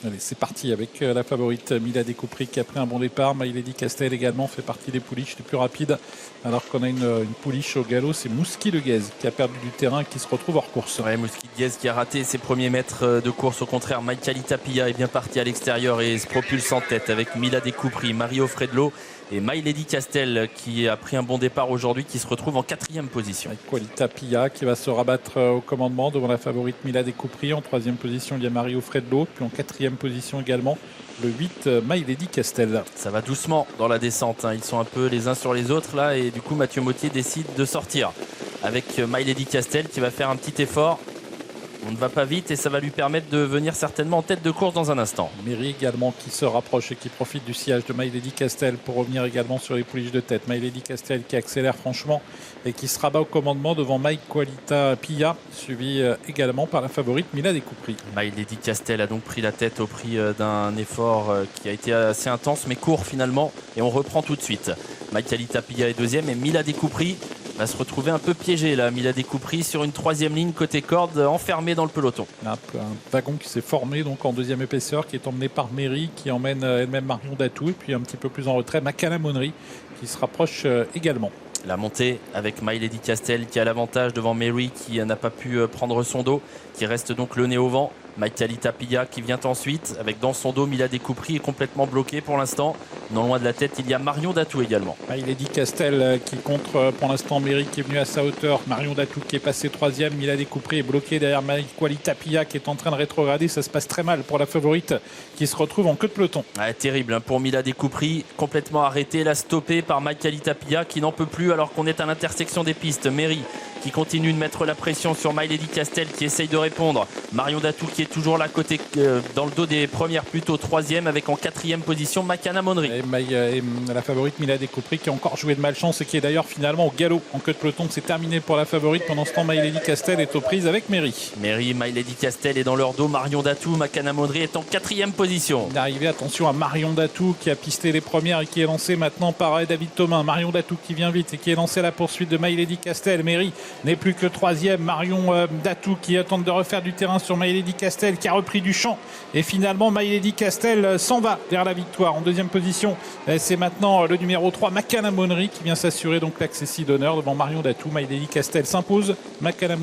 Allez, c'est parti avec la favorite Milady Koupri qui a pris un bon départ. My Lady Castel également fait partie des pouliches les plus rapides. Alors qu'on a une pouliche au galop, c'est Mouski Le Guez qui a perdu du terrain et qui se retrouve hors course. Ouais, Mouski Le Guez qui a raté ses premiers mètres de course. Au contraire, Michael Tapia est bien parti à l'extérieur et se propulse en tête avec Milady Koupri, Mario Fredlo et My Lady Castel qui a pris un bon départ aujourd'hui, qui se retrouve en 4e position. Avec Tapia qui va se rabattre au commandement devant la favorite Milady Koupri. En 3e position, il y a Mario Fredlo. Puis en 4e position également, le 8, My Lady Castel. Ça va doucement dans la descente, hein. Ils sont un peu les uns sur les autres là et du coup Mathieu Mottier décide de sortir avec My Lady Castel qui va faire un petit effort. On ne va pas vite et ça va lui permettre de venir certainement en tête de course dans un instant. Méry également qui se rapproche et qui profite du sillage de My Lady Castel pour revenir également sur les pouliches de tête. My Lady Castel qui accélère franchement et qui se rabat au commandement devant Mike Qualita Pilla, suivi également par la favorite Milady Koupri. My Lady Castel a donc pris la tête au prix d'un effort qui a été assez intense mais court finalement, et on reprend tout de suite. Mike Qualita Pilla est 2e et Milady Koupri va se retrouver un peu piégé là. Milady Koupri sur une 3e ligne côté corde, enfermée dans le peloton. Un wagon qui s'est formé donc en 2e épaisseur, qui est emmené par Méry, qui emmène elle-même Marion Datou, et puis un petit peu plus en retrait Makana Monnery qui se rapproche également. La montée avec My Lady Castel qui a l'avantage devant Méry qui n'a pas pu prendre son dos, qui reste donc le nez au vent. Mike Qualita Pilla qui vient ensuite avec dans son dos Milady Koupri est complètement bloqué pour l'instant. Non loin de la tête il y a Marion Datou également. My Lady Castel qui contre pour l'instant Méry qui est venu à sa hauteur. Marion Datou qui est passé 3e. Milady Koupri est bloqué derrière Mike Qualita Pilla qui est en train de rétrograder. Ça se passe très mal pour la favorite qui se retrouve en queue de peloton. Terrible pour Milady Koupri, complètement arrêtée, là stoppée par Mike Qualita Pilla qui n'en peut plus alors qu'on est à l'intersection des pistes. Méry qui continue de mettre la pression sur My Lady Castel qui essaye de répondre. Marion Datou qui est toujours là côté dans le dos des premières, plutôt 3e avec en 4e position Makana Monnery. Et la favorite Milady Koupri qui a encore joué de malchance et qui est d'ailleurs finalement au galop en queue de peloton. C'est terminé pour la favorite. Pendant ce temps, My Lady Castel est aux prises avec Méry. Méry, My Lady Castel est dans leur dos. Marion Datou, Makana Monnery est en 4e position. D'arriver, attention à Marion Datou qui a pisté les premières et qui est lancée maintenant par David Thomas. Marion Datou qui vient vite et qui est lancée à la poursuite de My Lady Castel. Méry n'est plus que 3e. Marion Datou qui tente de refaire du terrain sur My Lady Castel qui a repris du champ. Et finalement, My Lady Castel s'en va vers la victoire. En 2e position, c'est maintenant le numéro 3, Makana Monnery, qui vient s'assurer donc l'accessit d'honneur devant Marion Datou. My Lady Castel s'impose. Makana